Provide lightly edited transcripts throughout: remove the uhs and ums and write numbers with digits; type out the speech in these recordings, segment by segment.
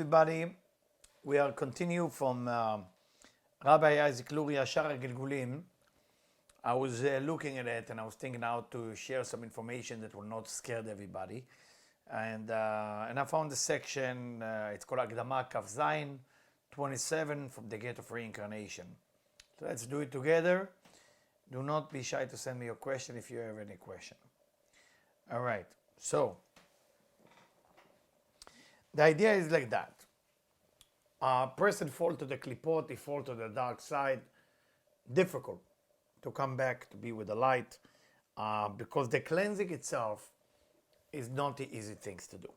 everybody. We are continue from Rabbi Isaac Luria Shara Gilgulim. I was looking at it and I was thinking how to share some information that will not scare everybody. And I found the section, it's called Agdama Kaf Zayin 27 from the Gate of Reincarnation. So let's do it together. Do not be shy to send me your question if you have any question. All right, so the idea is like that. A person fall to the klipot, he fall to the dark side. Difficult to come back to be with the light because the cleansing itself is not the easy things to do.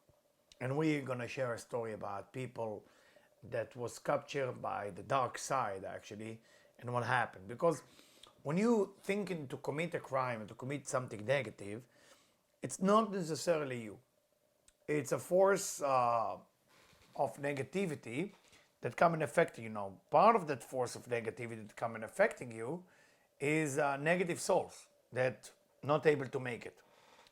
And we're going to share a story about people that was captured by the dark side actually and what happened. Because when you thinking to commit a crime, to commit something negative, it's not necessarily you. It's a force of negativity that come and affect you. Now, part of that force of negativity that come and affecting you is negative souls that not able to make it.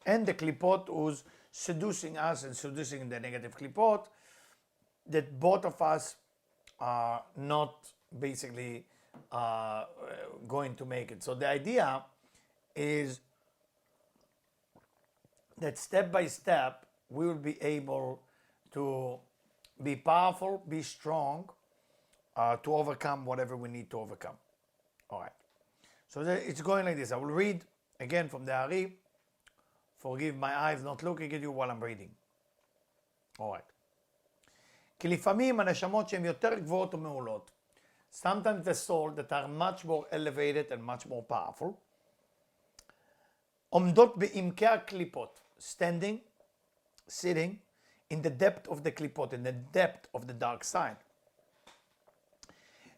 And the klipot who's seducing us and seducing the negative klipot, that both of us are not basically going to make it. So the idea is that step by step, we will be able to be powerful, be strong, to overcome whatever we need to overcome. All right. So it's going like this. I will read again from the Ari. Forgive my eyes not looking at you while I'm reading. All right. כי לפעמים הנשמות שהן יותר גבוהות ומעולות, sometimes the soul that are much more elevated and much more powerful, עומדות בעמקי הקליפות, standing, sitting in the depth of the klipot, in the depth of the dark side.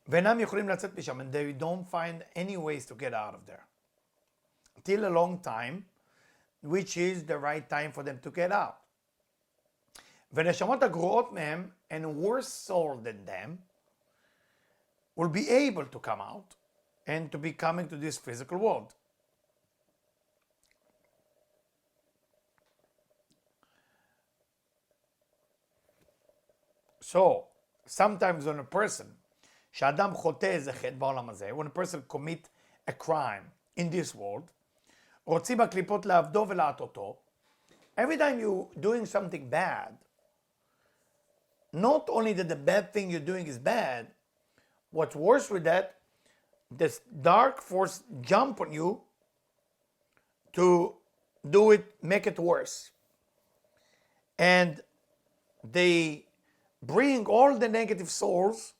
ואינם יכולים לצאת משם, and they don't find any ways to get out of there. Till a long time, which is the right time for them to get out. ונשמות הגרועות מהם, and worse soul than them, will be able to come out and to be coming to this physical world. So, sometimes when a person, שאדם חוטא איזה חטא בעולם הזה, when a person commit a crime in this world, רוצים הקליפות לעבדו ולעטותו, every time you doing something bad, not only that the bad thing you're doing is bad, what's worse with that, this dark force jump on you to do it, make it worse. And they bring all the negative souls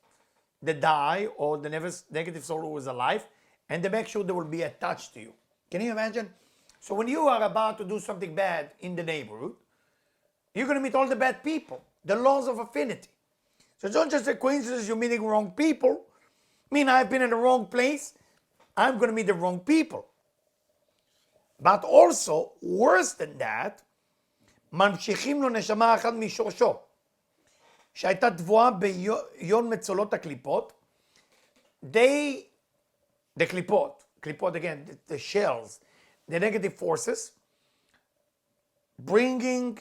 that die or the negative soul who is alive, and they make sure they will be attached to you. Can you imagine? So when you are about to do something bad in the neighborhood, you're going to meet all the bad people, the laws of affinity. So it's not just a coincidence you're meeting wrong people. I mean, I've been in the wrong place, I'm going to meet the wrong people. But also, worse than that, ממשיכים לו נשמה אחת משורשו, שהייתה תבואה ביון מצולות הקליפות, the klipot again, the shells, the negative forces, bringing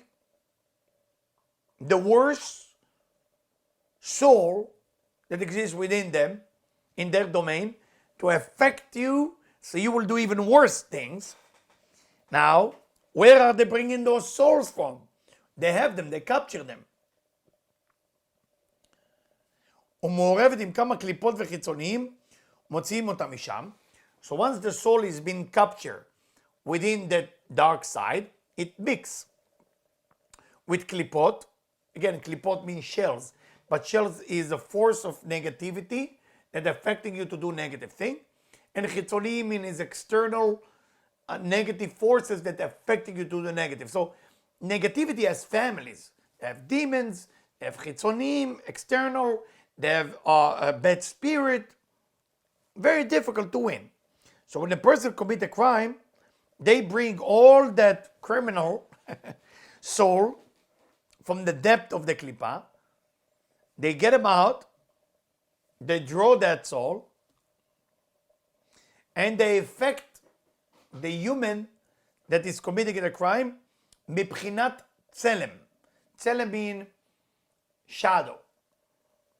the worst soul that exists within them, in their domain, to affect you, so you will do even worse things. Now, where are they bringing those souls from? They have them, they capture them. ומעורבת עם כמה קליפות וחיצוניים, מוציאים אותם משם. So once the soul is being captured within the dark side, it mixes with klipot. Again, klipot means shells, but shells is a force of negativity that affecting you to do negative thing. And חיצוניים means external negative forces that affecting you to do the negative. So negativity has families. They have demons, they have חיצוניים, external, they have a bad spirit. Very difficult to win. So when a person commits a crime, they bring all that criminal soul from the depth of the klipa. They get him out, they draw that soul, and they affect the human that is committing a crime מבחינת צלם. צלם means shadow.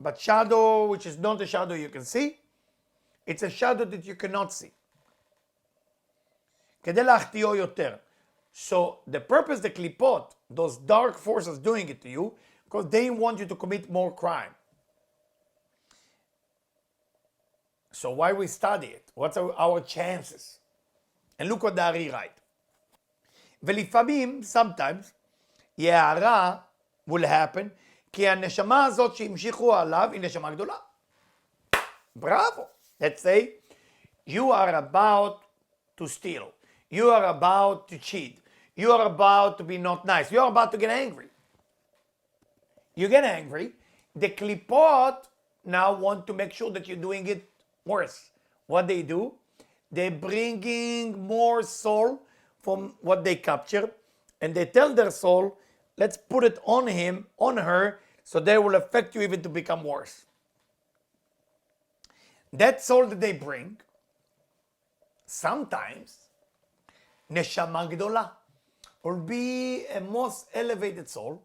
but shadow which is not a shadow you can see, it's a shadow that you cannot see. כדי להחטיאו יותר. So the purpose, the klipot, those dark forces doing it to you, because they want you to commit more crime. So why we study it? What's our chances? And look what the Ari write. ולפעמים, sometimes, יערה will happen, כי הנשמה הזאת שהמשיכו עליו היא נשמה גדולה. Bravo. Let's say you are about to steal. You are about to cheat. You are about to be not nice. You are about to get angry. You get angry. The klipot now want to make sure that you're doing it worse. What they do? They're bringing more soul from what they capture, and they tell their soul, let's put it on him, on her, so they will affect you even to become worse. That soul that they bring, sometimes, neshama gdola, will be a most elevated soul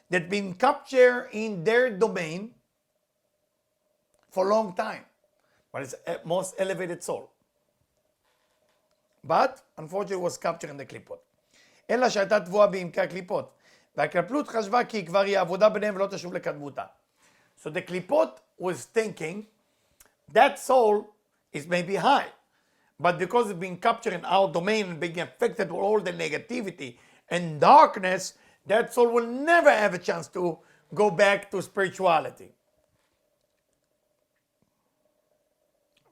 that been captured in their domain for a long time. But it's a most elevated soul. But, unfortunately, it was captured in the klipot. אלא שהייתה תבואה בעמקי הקליפות, והקלפלות חשבה כי כבר היא עבודה ביניהם ולא תשוב לקדמותה. So the klipot was thinking, that soul is maybe high, but because it's being captured in our domain and being affected with all the negativity and darkness, that soul will never have a chance to go back to spirituality.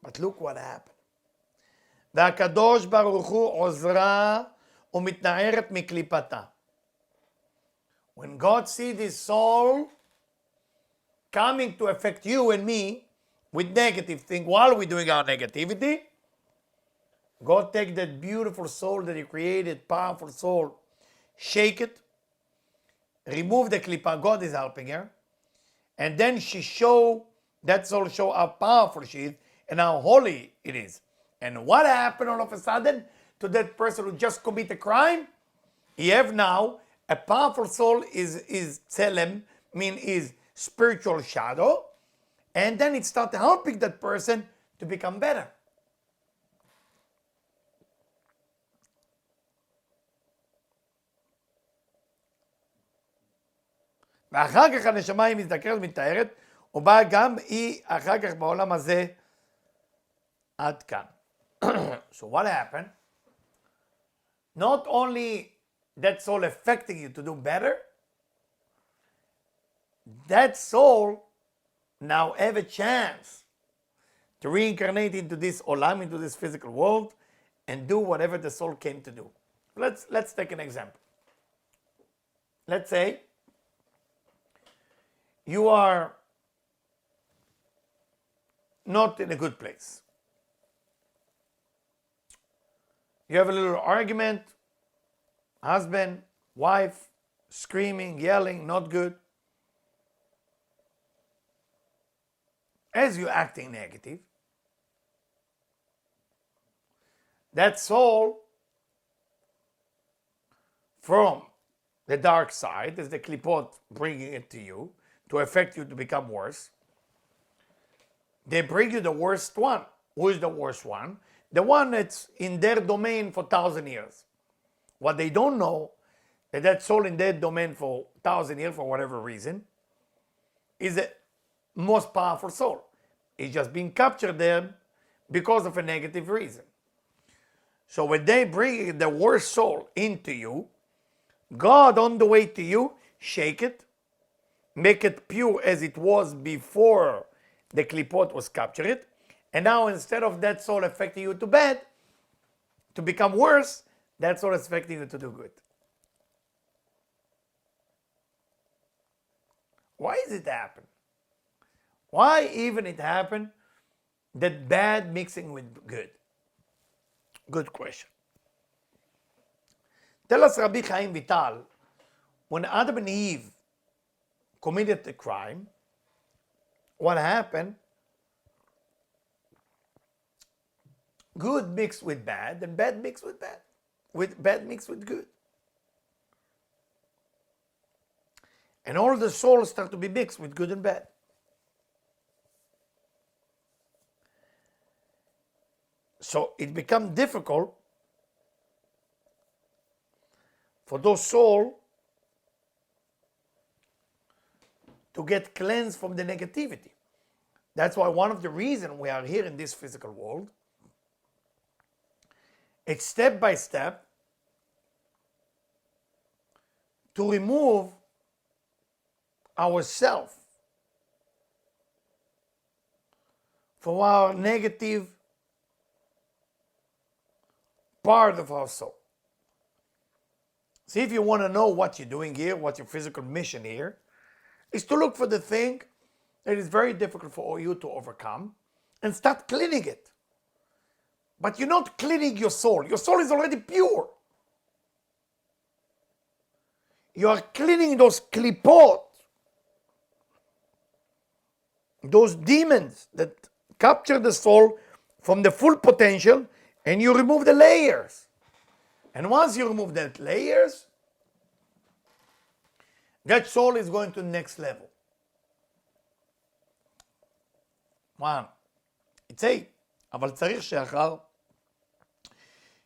But look what happened. והקדוש ברוך הוא עוזרה ומתנערת מקליפתה. When God sees this soul coming to affect you and me with negative things while we're doing our negativity, God take that beautiful soul that He created, powerful soul, shake it, remove the klipa. God is helping her, and then that soul show how powerful she is and how holy it is. And what happened all of a sudden to that person who just committed a crime? He have now a powerful soul is tselem, is spiritual shadow, and then it started helping that person to become better. ואחר כך הנשמה היא מזדקרת ומתארת, ובאה גם היא אחר כך בעולם הזה עד כאן. So what happened? Not only that soul affecting you to do better, that soul now have a chance to reincarnate into this olam, into this physical world, and do whatever the soul came to do. Let's take an example. Let's say you are not in a good place. You have a little argument, husband, wife, screaming, yelling, not good. As you're acting negative, that soul from the dark side, as the klipot bringing it to you, to affect you to become worse, they bring you the worst one. Who is the worst one? The one that's in their domain for 1,000 years. What they don't know, that soul in their domain for 1,000 years, for whatever reason, is the most powerful soul. It's just being captured there because of a negative reason. So when they bring the worst soul into you, God on the way to you, shake it, make it pure as it was before the klipot was captured. And now instead of that soul affecting you to bad, to become worse, that soul is affecting you to do good. Why does it happen? Why even it happen that bad mixing with good? Good question. Tell us Rabbi Chaim Vital, when Adam and Eve committed the crime, what happened? Good mixed with bad, and bad mixed with bad. With bad mixed with good. And all the souls start to be mixed with good and bad. So it becomes difficult for those souls to get cleansed from the negativity. That's why one of the reasons we are here in this physical world, it's step by step to remove ourselves from our negative part of our soul. See, if you want to know what you're doing here, what your physical mission here, is to look for the thing that is very difficult for you to overcome and start cleaning it. But you're not cleaning your soul. Your soul is already pure. You are cleaning those klipot, those demons that capture the soul from the full potential, and you remove the layers. And once you remove that layers, that soul is going to the next level. וואו, יצא, אבל צריך שאחר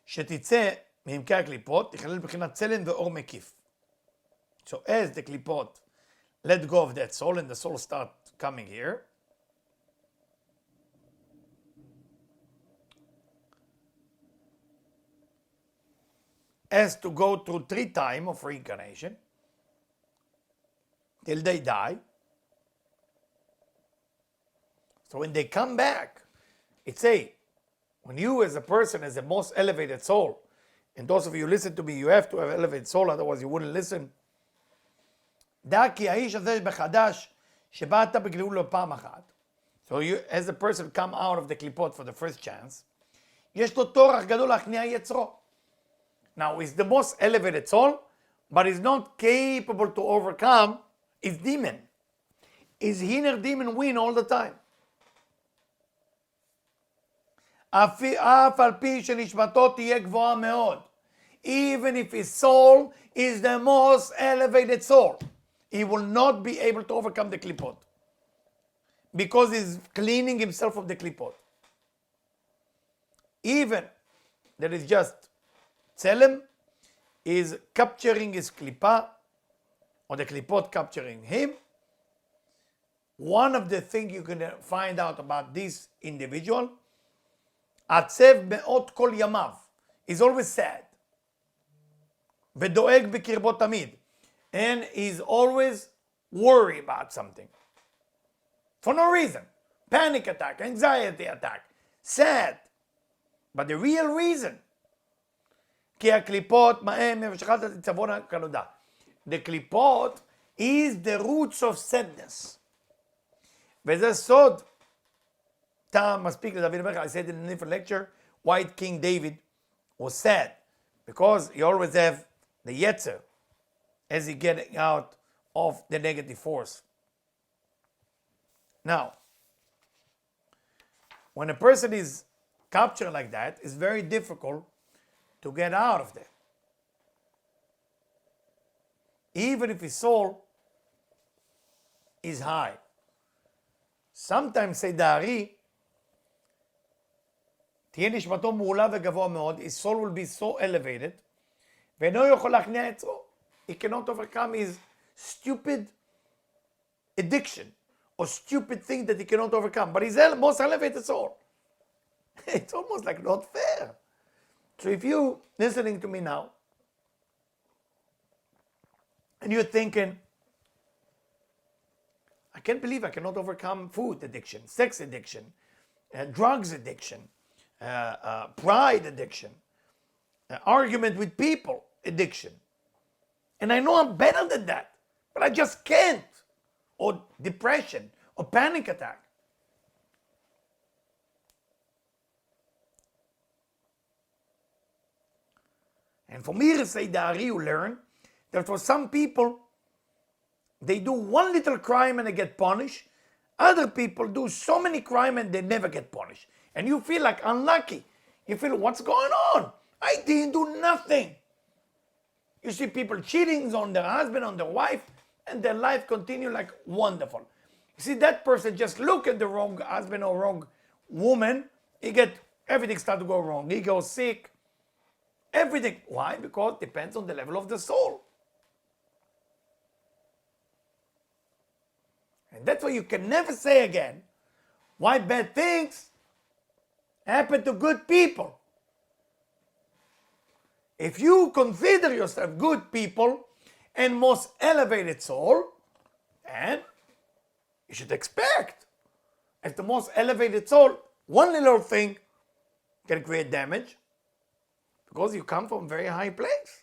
שתצא מעמקי הקליפות, תכלל בחינת צלם ואור מקיף. So as the klipot let go of that soul and the soul start coming here, has to go through 3 times of reincarnation till they die. So when they come back, it's when you as a person, as the most elevated soul, and those of you listen to me, you have to have elevated soul, otherwise you wouldn't listen. דע כי האיש הזה בחדש שבאת בגלגול לו פעם אחת. So you, as a person come out of the klipot for the first chance, יש לו טורח גדול להכניע יצרו. Now he's the most elevated soul, but he's not capable to overcome his demon. His inner demon win all the time. אף על פי שנשמתו תהיה גבוהה מאוד. Even if his soul is the most elevated soul, he will not be able to overcome the klipot. Because he's cleaning himself of the klipot. Even that is just Tselem is capturing his klipa, or the klipot capturing him. One of the things you can find out about this individual, עצב מאוד כל ימיו, is always sad. ודואג בקרבו תמיד, and is always worried about something. For no reason. Panic attack, anxiety attack, sad. But the real reason, כי הקליפות מהם המשכת הצוון הכנודה. The klipot is the roots of sadness. וזה סוד. טעם מספיק לדוד המלך, I said in a different lecture, why King David was sad. Because he always have the yetzer as he getting out of the negative force. Now, when a person is captured like that, it's very difficult to get out of that. Even if his soul is high. Sometimes say דארי, תהיה נשמתו מעולה וגבוה מאוד, his soul will be so elevated, ואינו יכול להכניע יצרו. He cannot overcome his stupid addiction or stupid thing that he cannot overcome. But he's the most elevated soul. It's almost like not fair. So if you listening to me now, and you're thinking, I can't believe I cannot overcome food addiction, sex addiction, drugs addiction, pride addiction, argument with people addiction. And I know I'm better than that, but I just can't. Or depression, or panic attack. And from here, say Dari, you learn that for some people, they do one little crime and they get punished. Other people do so many crimes and they never get punished. And you feel like unlucky. You feel, what's going on? I didn't do nothing. You see people cheating on their husband, on their wife, and their life continue like wonderful. You see, that person just look at the wrong husband or wrong woman, he get Everything starts to go wrong. He goes sick. Everything. Why? Because it depends on the level of the soul. And that's why you can never say again why bad things happen to good people. If you consider yourself good people and most elevated soul, and you should expect, as the most elevated soul, one little thing can create damage because you come from a very high place.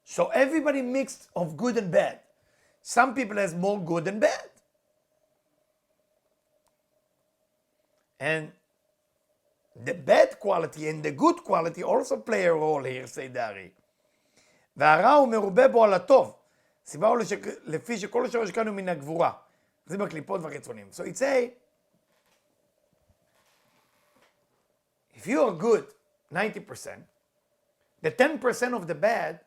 So everybody mixed of good and bad. Some people has more good than bad. And the bad quality and the good quality also play a role here, say Dari. והרע הוא מרובה בו על הטוב. סיבה הוא לפי שכל השורש כאן הוא מן הגבורה. זה בקליפות והחיצונים. So it say, if you are good 90%, the 10% of the bad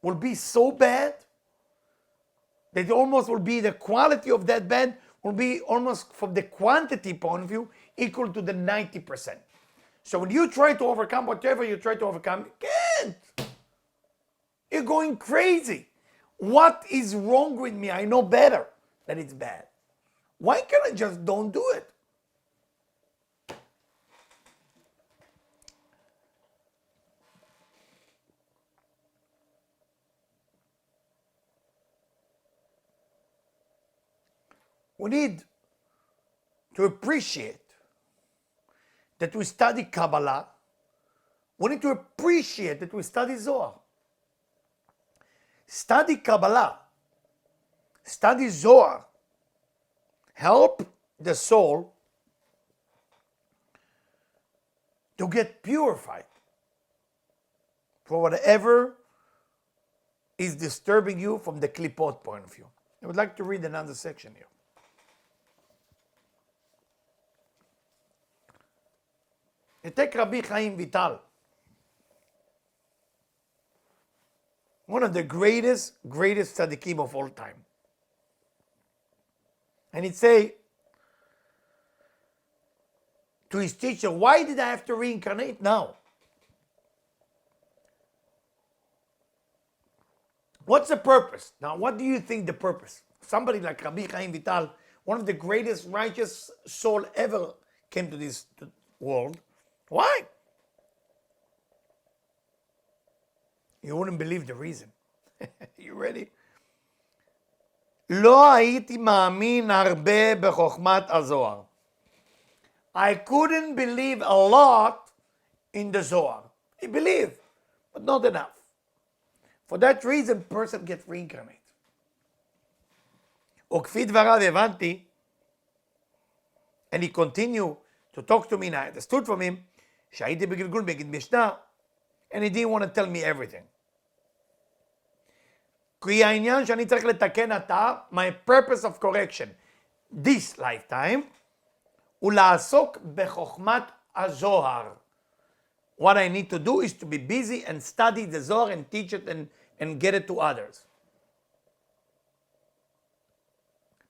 will be so bad that it almost will be the quality of that bad will be almost from the quantity point of view equal to the 90%. So when you try to overcome whatever you try to overcome, you can't. You're going crazy. What is wrong with me? I know better that it's bad. Why can't I just don't do it? We need to appreciate that we study Kabbalah. We need to appreciate that we study Zohar. Study Kabbalah, study Zohar, help the soul to get purified for whatever is disturbing you from the klipot point of view. I would like to read another section here. You take Rabbi Chaim Vital, one of the greatest tzaddikim of all time. And he'd say to his teacher, why did I have to reincarnate now? What's the purpose? Now, what do you think the purpose? Somebody like Rabbi Chaim Vital, one of the greatest righteous soul ever came to this world. Why? You wouldn't believe the reason. You ready? לא הייתי מאמין הרבה בחוכמת הזוהר. I couldn't believe a lot in the Zohar. I believe, but not enough. For that reason, person gets reincarnated. וכפי דבריו הבנתי, and he continued to talk to me, and I understood from him, שהייתי בגלגול בגד משנה, and he didn't want to tell me everything. כי העניין שאני צריך לתקן עתה, my purpose of correction, this lifetime, הוא לעסוק בחוכמת הזוהר. What I need to do is to be busy and study the Zohar and teach it and get it to others.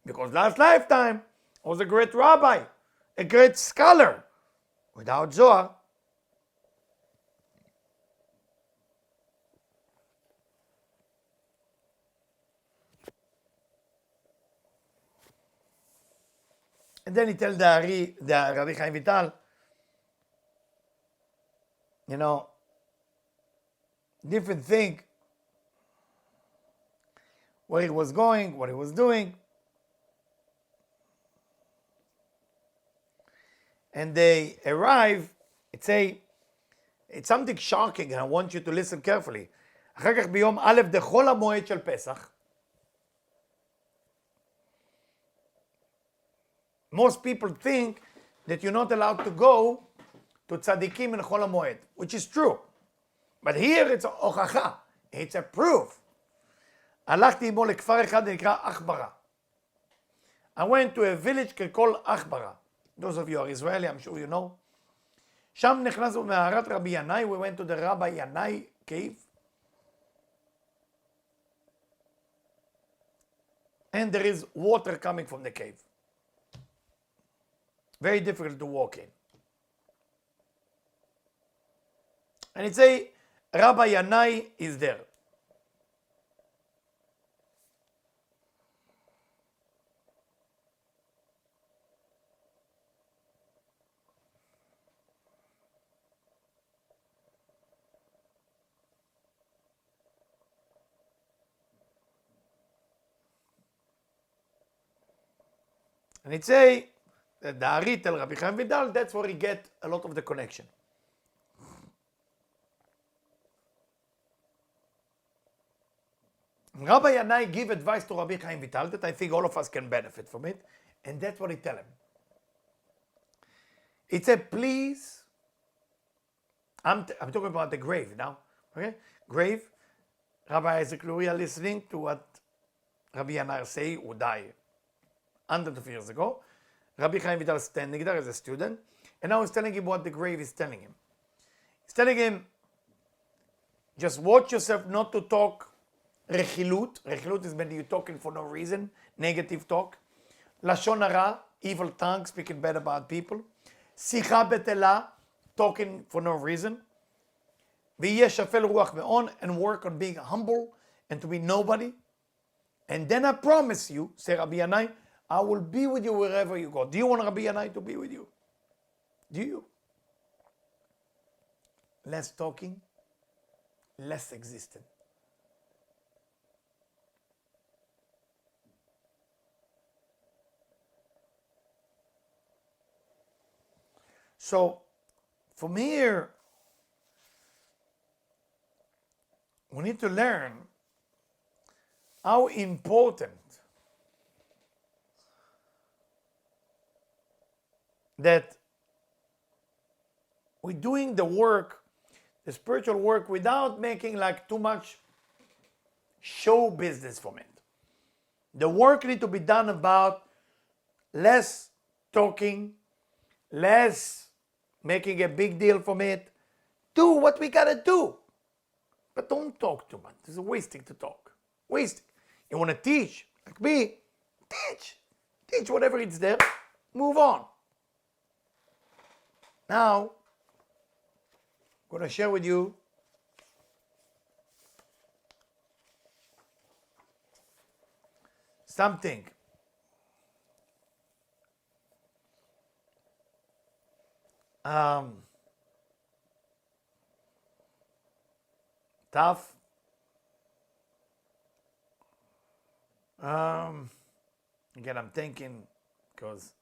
Because last lifetime, I was a great rabbi, a great scholar. Without Zohar, and then he tells the Rabbi Chaim Vital, you know, different thing, where he was going, what he was doing. And they arrive, it's something shocking, and I want you to listen carefully. אחר כך ביום א' דחול המועד של פסח, most people think that you're not allowed to go to tzaddikim in Chol HaMoed, which is true. But here it's a הוכחה, it's a proof. הלכתי עמו לכפר אחד נקרא אחברה. I went to a village called אחברה. Those of you are Israeli, I'm sure you know. שם נכנסנו מערת רבי ינאי, we went to the Rabbi Yanai cave. and there is water coming from the cave. Very difficult to walk in. And it say Rabbi Yanai is there. And it say that the Ari tell Rabbi Chaim Vidal, that's where he get a lot of the connection. Rabbi Yanai give advice to Rabbi Chaim Vital that I think all of us can benefit from it, and that's what he tell him. He said, please, I'm talking about the grave now, okay? Grave, Rabbi Isaac Luria listening to what Rabbi Yanai say, who died hundreds of years ago. Rabbi Chaim Vital standing there as a student, and now he's telling him what the grave is telling him. He's telling him, just watch yourself not to talk rechilut. Rechilut is when you're talking for no reason, negative talk. Lashon hara, evil tongue, speaking bad about people. Sicha betela, talking for no reason. V'yeh shafel ruach me'on, and work on being humble and to be nobody. And then I promise you, say Rabbi Yanai, I will be with you wherever you go. Do you want Rabbi Yanai to be with you? Do you? Less talking, less existent. So, from here, we need to learn how important that we're doing the work, the spiritual work, without making like too much show business from it. The work needs to be done about less talking, less making a big deal from it. Do what we gotta do. But don't talk too much. It's wasting to talk. Wasting. You want to teach, like me, teach. Teach whatever it's there. Move on. Now, I'm going to share with you something. Tough. Again, I'm thinking because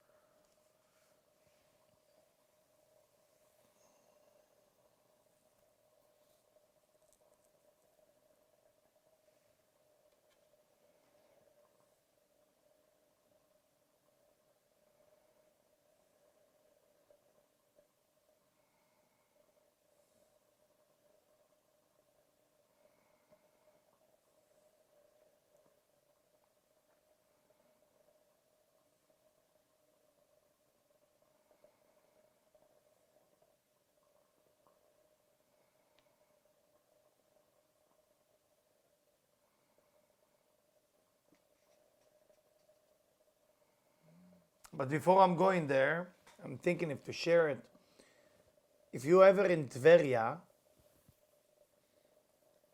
but before I'm going there, I'm thinking if to share it. If you're ever in Tveria,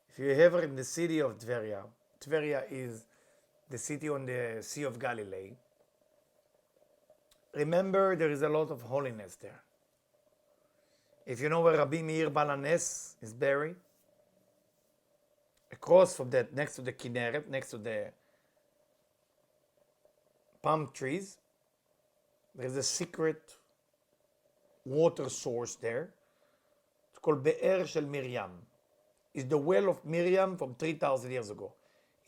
if you're ever in the city of Tveria, Tveria is the city on the Sea of Galilee. Remember, there is a lot of holiness there. If you know where Rabbi Meir Baal HaNes is buried, across from that, next to the Kinneret, next to the palm trees, there's a secret water source there. It's called Be'er Shel Miriam. It's the well of Miriam from 3,000 years ago.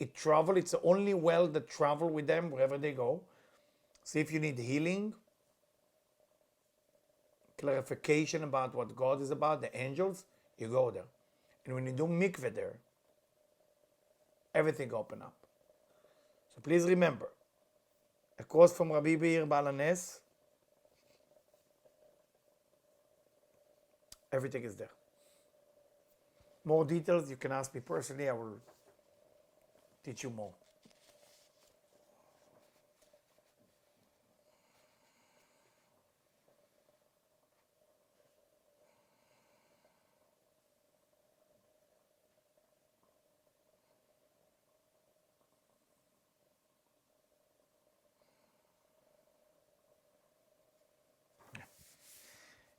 It traveled. It's the only well that travel with them wherever they go. See if you need healing, clarification about what God is about, the angels, you go there. And when you do mikveh there, everything open up. So please remember, across from Rabbi Meir Baal HaNes, everything is there. More details, you can ask me personally. I will teach you more.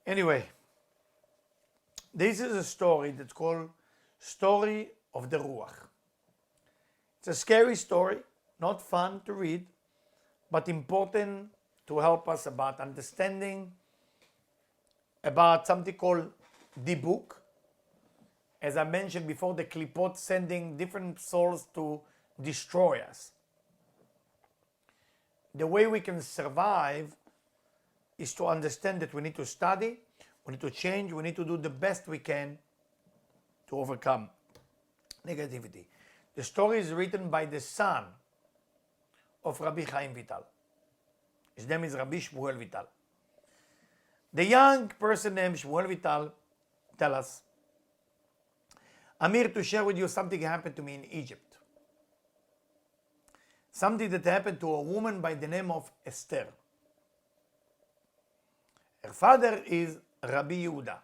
Anyway, this is a story that's called Story of the Ruach. It's a scary story, not fun to read, but important to help us about understanding about something called the book. As I mentioned before, the klipot sending different souls to destroy us. The way we can survive is to understand that we need to study, we need to change, we need to do the best we can to overcome negativity. The story is written by the son of Rabbi Chaim Vital. His name is Rabbi Shmuel Vital. The young person named Shmuel Vital tell us, I'm here to share with you something happened to me in Egypt. Something that happened to a woman by the name of Esther. Her father is Rabbi Yehuda.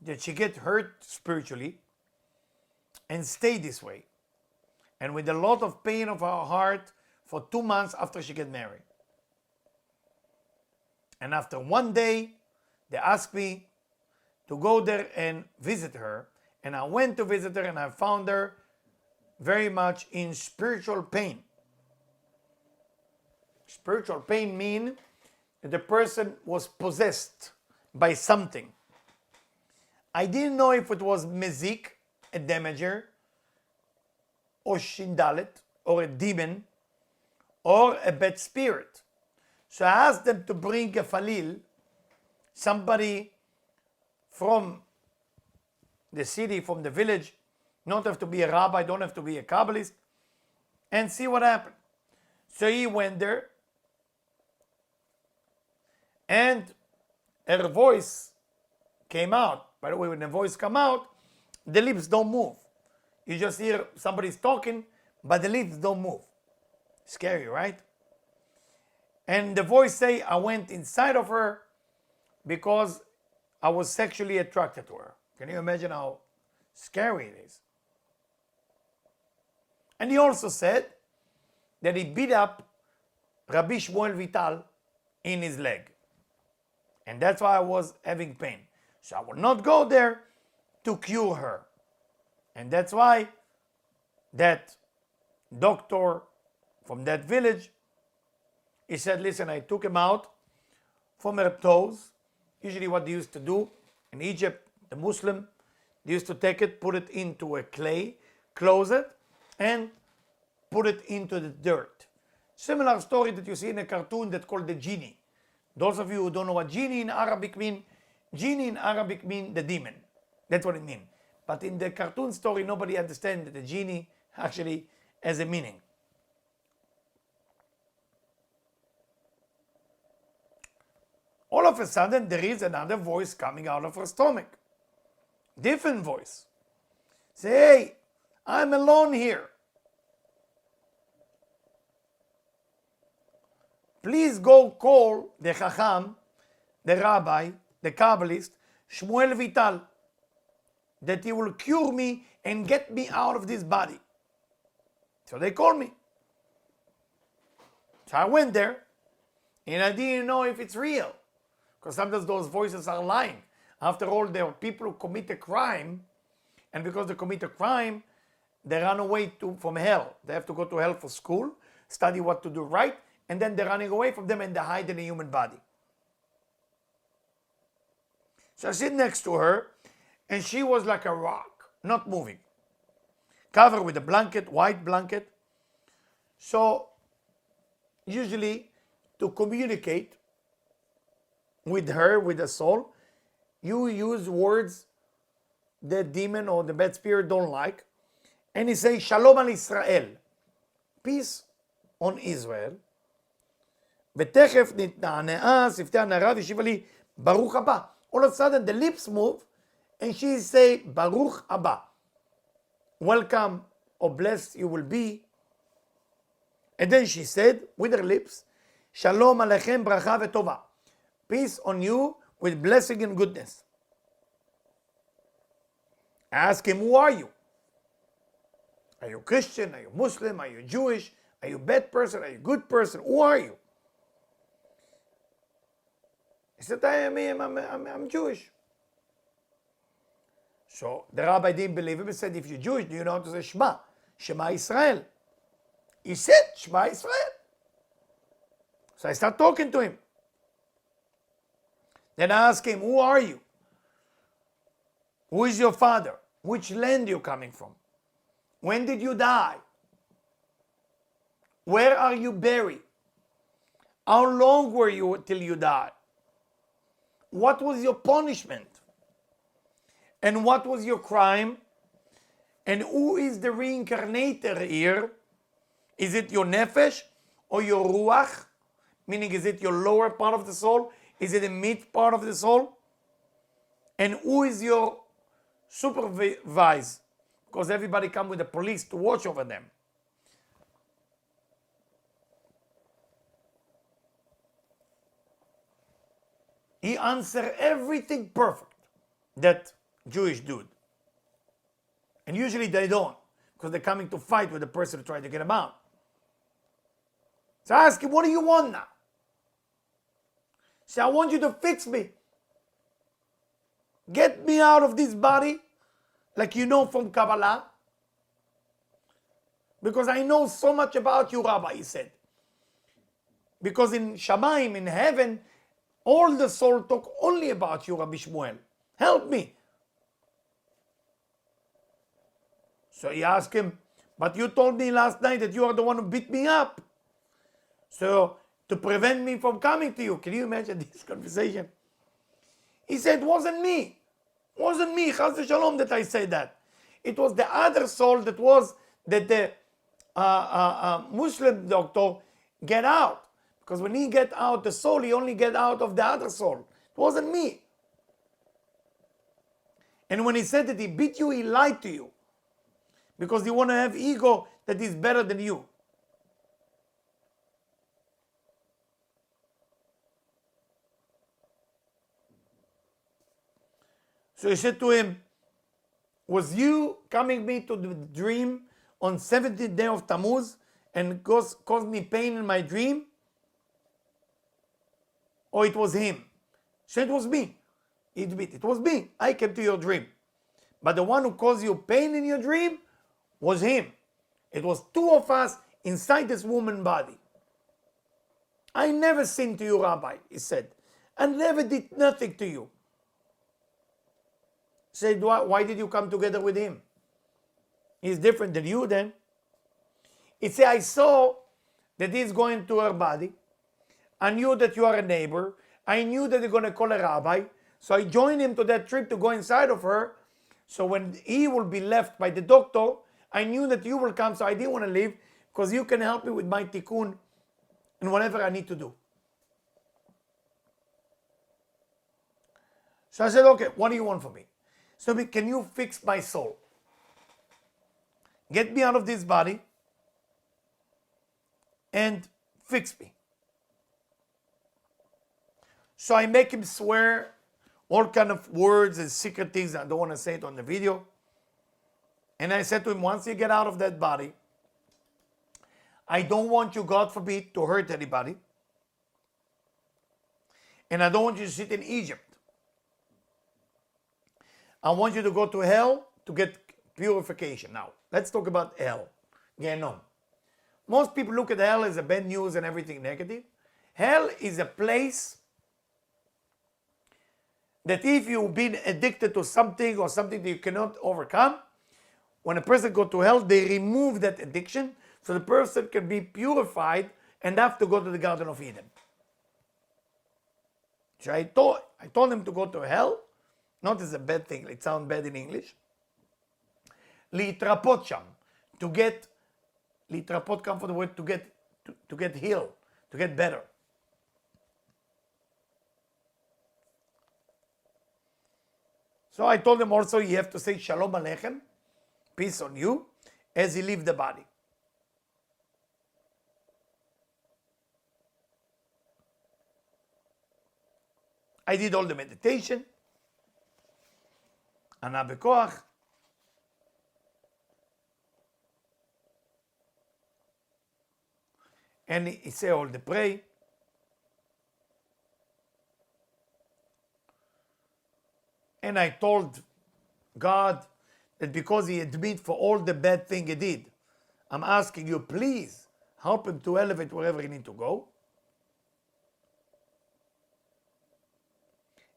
That she get hurt spiritually and stay this way. And with a lot of pain of her heart for 2 months after she get married. And after one day, they asked me to go there and visit her. And I went to visit her and I found her very much in spiritual pain. Spiritual pain means that the person was possessed by something. I didn't know if it was mezik, a damager, or shindalet, or a demon, or a bad spirit. So I asked them to bring a falil, somebody from the city, from the village, not have to be a rabbi, don't have to be a Kabbalist, and see what happened. So he went there, and her voice came out. By the way, when the voice come out, the lips don't move. You just hear somebody's talking, but the lips don't move. Scary, right? And the voice say, I went inside of her because I was sexually attracted to her. Can you imagine how scary it is? And he also said that he beat up Rabbi Shmuel Vital in his leg. And that's why I was having pain. So I will not go there to cure her. And that's why that doctor from that village, he said, listen, I took him out from her toes. Usually what they used to do in Egypt, the Muslim, they used to take it, put it into a clay, close it, and put it into the dirt. Similar story that you see in a cartoon that's called the genie. Those of you who don't know what genie in Arabic mean the demon. That's what it means. But in the cartoon story, nobody understands that the genie actually has a meaning. All of a sudden, there is another voice coming out of her stomach. Different voice. Say, hey, I'm alone here. Please go call the Chacham, the Rabbi, the Kabbalist, Shmuel Vital, that he will cure me and get me out of this body. So they called me. So I went there, and I didn't know if it's real. Because sometimes those voices are lying. After all, there are people who commit a crime, and because they commit a crime, they run away from hell. They have to go to hell for school, study what to do right, and then they're running away from them and they hide in a human body. So I sit next to her, and she was like a rock, not moving. Covered with a blanket, white blanket. So usually to communicate with her, with the soul, you use words the demon or the bad spirit don't like. And he says, Shalom al Israel, peace on Israel. ותכף נתנענעה שפתי הנערה והשיבה לי, ברוך הבא. All of a sudden the lips move and she say, Baruch Abba. Welcome or blessed you will be. And then she said, with her lips, Shalom Aleichem bracha v'tova. Peace on you with blessing and goodness. Ask him, who are you? Are you Christian? Are you Muslim? Are you Jewish? Are you a bad person? Are you a good person? Who are you? He said, I'm Jewish. So the rabbi didn't believe him. He said, if you're Jewish, do you know how to say Shema? Shema Israel. He said, Shema Israel. So I start talking to him. Then I ask him, who are you? Who is your father? Which land you coming from? When did you die? Where are you buried? How long were you till you died? What was your punishment? And what was your crime? And who is the reincarnator here? Is it your nefesh or your ruach? Meaning, is it your lower part of the soul? Is it the mid part of the soul? And who is your supervise? Because everybody come with the police to watch over them. He answered everything perfect that Jewish dude. And usually they don't, because they're coming to fight with the person to try to get him out. So I ask him, what do you want now? He said, I want you to fix me. Get me out of this body, like you know from Kabbalah. Because I know so much about you, Rabbi, he said. Because in Shamayim, in heaven, all the soul talk only about you, Rabbi Shmuel. Help me. So he asked him, but you told me last night that you are the one who beat me up. So to prevent me from coming to you, can you imagine this conversation? He said, it wasn't me. It wasn't me, Chas v'Shalom, that I said that. It was the other soul that the Muslim doctor get out. Because when he get out the soul, he only get out of the other soul. It wasn't me. And when he said that he beat you, he lied to you. Because you want to have ego that is better than you. So he said to him, was you coming me to the dream on 70th day of Tammuz and caused me pain in my dream? Or it was him? He said, it was me. It was me. I came to your dream. But the one who caused you pain in your dream was him. It was two of us inside this woman's body. I never sinned to you, Rabbi, he said. I never did nothing to you. He said, why did you come together with him? He's different than you then. He said, I saw that he's going to her body. I knew that you are a neighbor. I knew that you're going to call a rabbi. So I joined him to that trip to go inside of her. So when he will be left by the doctor, I knew that you will come, so I didn't want to leave because you can help me with my tikkun and whatever I need to do. So I said, okay, what do you want from me? So can you fix my soul? Get me out of this body and fix me. So I make him swear all kind of words and secret things. I don't want to say it on the video. And I said to him, once you get out of that body, I don't want you, God forbid, to hurt anybody. And I don't want you to sit in Egypt. I want you to go to hell to get purification. Now, let's talk about hell. Gehenom. Most people look at hell as a bad news and everything negative. Hell is a place that if you've been addicted to something or something that you cannot overcome, when a person goes to hell, they remove that addiction so the person can be purified and have to go to the Garden of Eden. So I told him to go to hell, not as a bad thing, it sounds bad in English. Litrapot sham, to get, litrapot come from the word to get healed, to get better. So I told him also you have to say Shalom Aleichem, peace on you, as he leaves the body. I did all the meditation, Ana Bekoach, and he said all the pray. And I told God that because he admit for all the bad thing he did, I'm asking you, please help him to elevate wherever he need to go.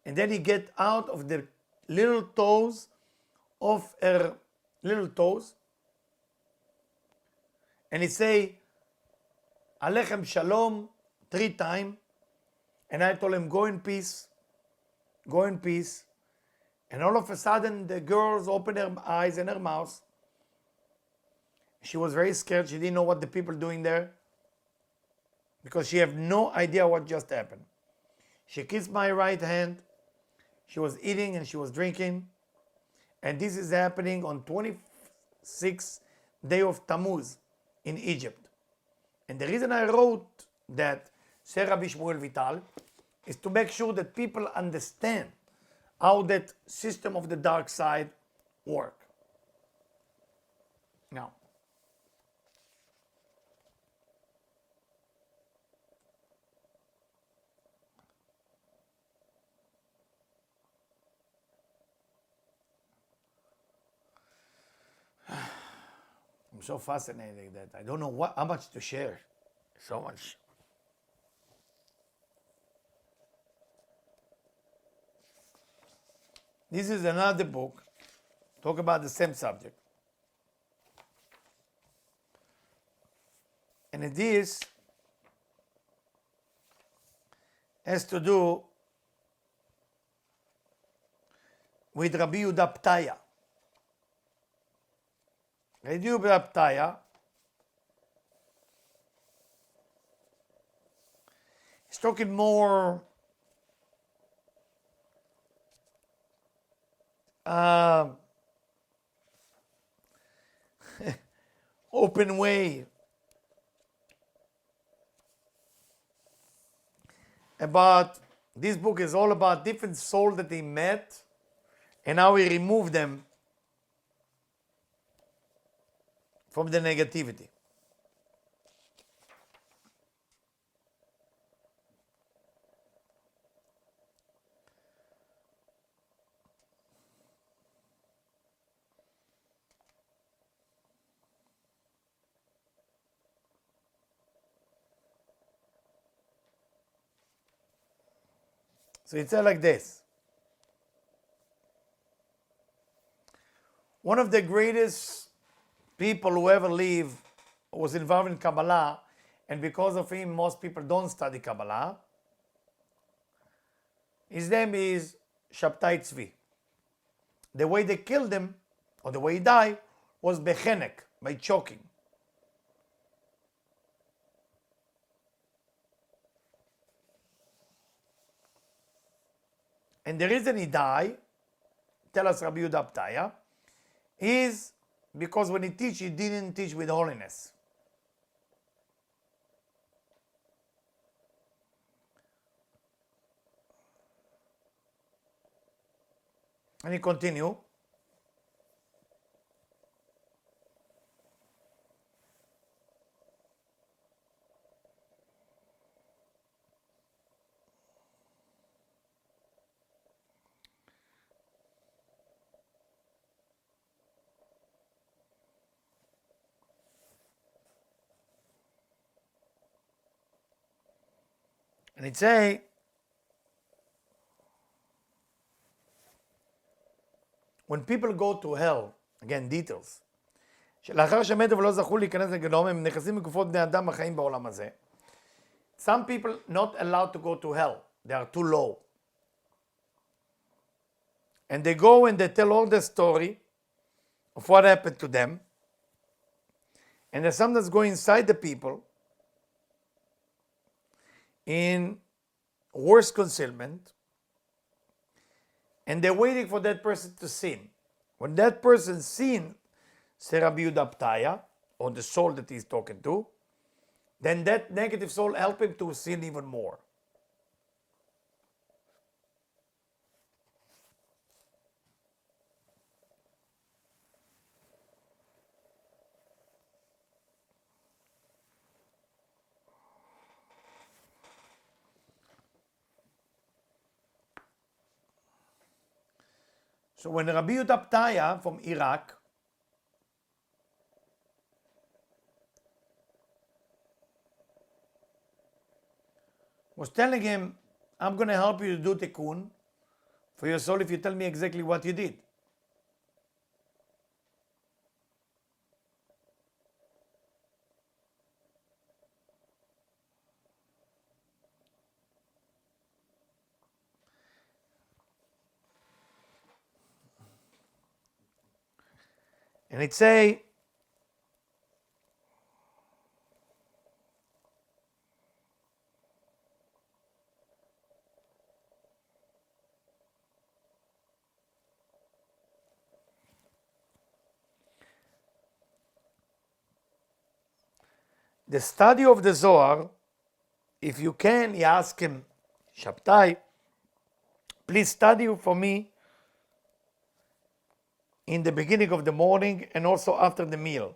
And then he get out of the little toes of her little toes, and he say, Alechem Shalom 3 times. And I told him, go in peace, go in peace. And all of a sudden, the girls opened her eyes and her mouth. She was very scared. She didn't know what the people doing there because she had no idea what just happened. She kissed my right hand. She was eating and she was drinking. And this is happening on 26th day of Tammuz in Egypt. And the reason I wrote that Sarah Bishmuel Vital is to make sure that people understand how that system of the dark side work. Now, I'm so fascinated that I don't know how much to share. So much. This is another book, talk about the same subject. And it has to do with Rabbi Yehuda Ptaya. Rabbi Yehuda Ptaya is talking more open way about this book is all about different souls that he met and how he removed them from the negativity. So it said like this. One of the greatest people who ever lived was involved in Kabbalah, and because of him, most people don't study Kabbalah. His name is Shabtai Tzvi. The way they killed him, or the way he died, was bechenek, by choking. And the reason he died, tell us Rabbi Yehuda Ptaya, is because when he teach, he didn't teach with holiness. And he continue. And it say, when people go to hell, again details, שלאחר שמתו ולא זכו להיכנס לגיהנום, הם נכנסים מגופות בני אדם החיים בעולם הזה. Some people not allowed to go to hell. They are too low. And they go and they tell all the story of what happened to them. And they sometimes go inside the people in worse concealment, and they're waiting for that person to sin. When that person sin, say Rabbi Yehuda Ptaya, or the soul that he's talking to, then that negative soul help him to sin even more. So when Rabbi Yehuda Ptaya from Iraq was telling him, I'm going to help you to do tikkun for your soul if you tell me exactly what you did. And it say, the study of the Zohar, if you can, he asked him, Shabtai, please study for me in the beginning of the morning and also after the meal.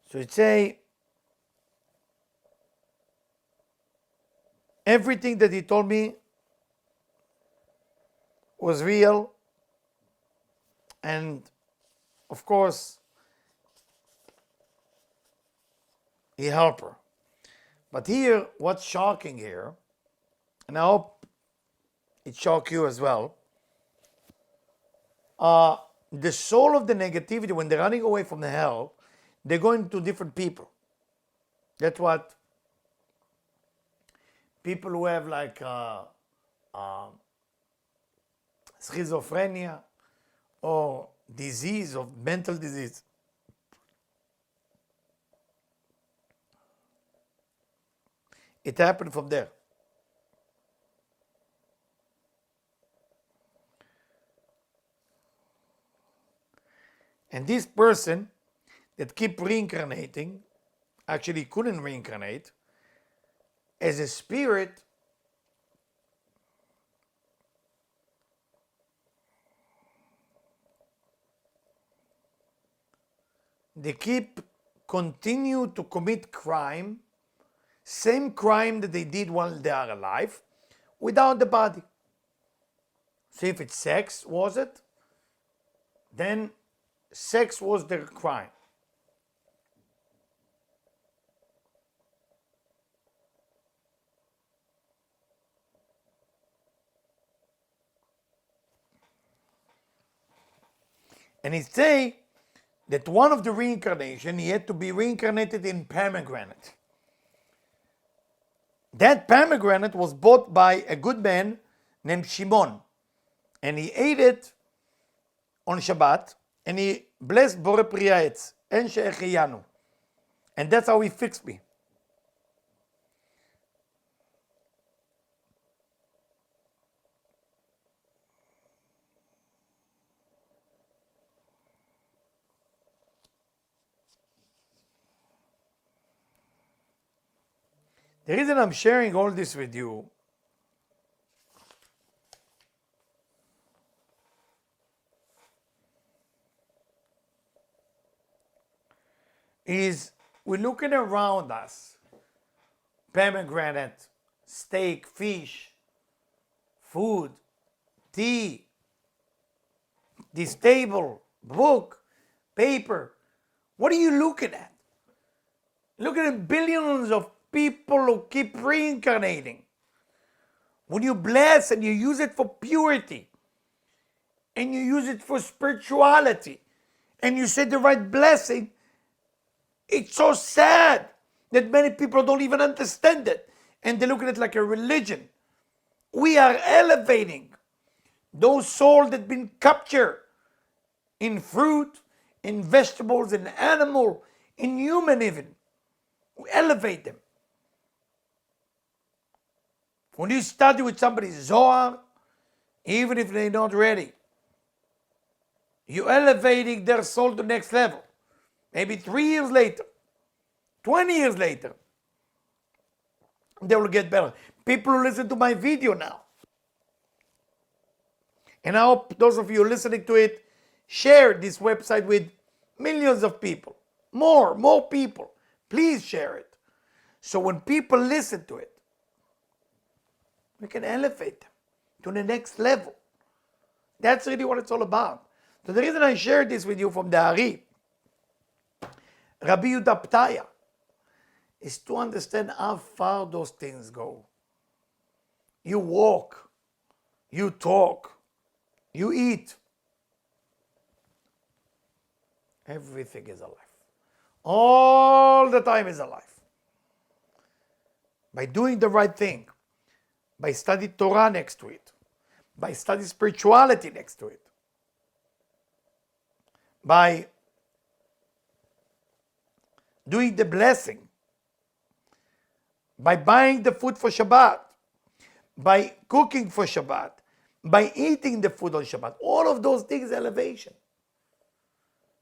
So it say, everything that he told me was real, and of course, he helped her. But here, what's shocking here, and I hope it shocked you as well, the soul of the negativity, when they're running away from the hell, they're going to different people. That's what people who have like schizophrenia or disease of mental disease. It happened from there. And this person that keep reincarnating, actually couldn't reincarnate, as a spirit, they continue to commit crime, same crime that they did while they are alive, without the body. So if it's sex, was it? Then sex was their crime. And it say that one of the reincarnation, he had to be reincarnated in pomegranate. That pomegranate was bought by a good man named Shimon. And he ate it on Shabbat, and he blessed Bore Priya Etz, En She'echiyanu. And that's how he fixed me. The reason I'm sharing all this with you is we're looking around us. Pomegranate, steak, fish, food, tea, this table, book, paper. What are you looking at? Look at billions of people who keep reincarnating. When you bless and you use it for purity, and you use it for spirituality, and you say the right blessing, it's so sad that many people don't even understand it, and they look at it like a religion. We are elevating those souls that have been captured in fruit, in vegetables, in animal, in human even. We elevate them. When you study with somebody's Zohar, even if they're not ready, you're elevating their soul to the next level. Maybe 3 years later, 20 years later, they will get better. People who listen to my video now. And I hope those of you listening to it share this website with millions of people. More people. Please share it. So when people listen to it, we can elevate them to the next level. That's really what it's all about. So the reason I shared this with you from the Ari, Rabbi Yehuda Ptaya, is to understand how far those things go. You walk, you talk, you eat. Everything is alive. All the time is alive. By doing the right thing, by studying Torah next to it, by studying spirituality next to it, by doing the blessing, by buying the food for Shabbat, by cooking for Shabbat, by eating the food on Shabbat. All of those things elevation.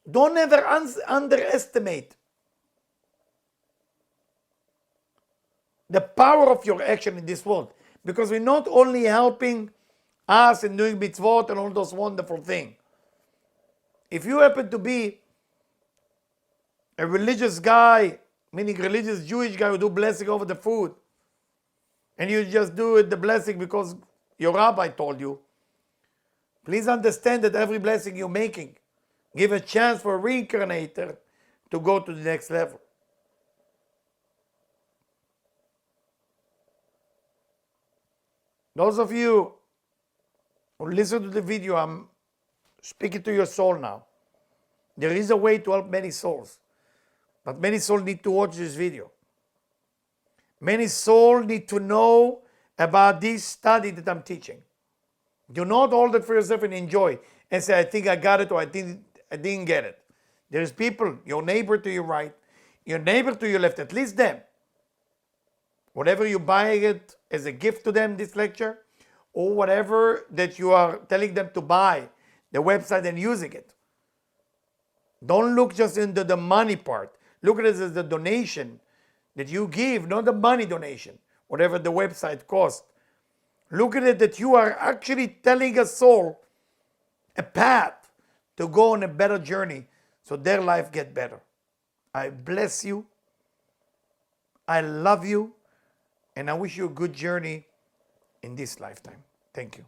Don't ever underestimate the power of your action in this world, because we're not only helping us in doing mitzvot and all those wonderful things. If you happen to be a religious guy, meaning religious Jewish guy who do blessing over the food, and you just do it the blessing because your rabbi told you, please understand that every blessing you're making give a chance for a reincarnator to go to the next level. Those of you who listen to the video, I'm speaking to your soul now. There is a way to help many souls, but many souls need to watch this video. Many souls need to know about this study that I'm teaching. Do not hold it for yourself and enjoy and say, I think I got it or I didn't get it. There's people, your neighbor to your right, your neighbor to your left, at least them. Whatever you buy it as a gift to them, this lecture, or whatever that you are telling them to buy, the website and using it. Don't look just into the money part. Look at it as the donation that you give, not the money donation, whatever the website costs. Look at it that you are actually telling a soul a path to go on a better journey so their life get better. I bless you. I love you. And I wish you a good journey in this lifetime. Thank you.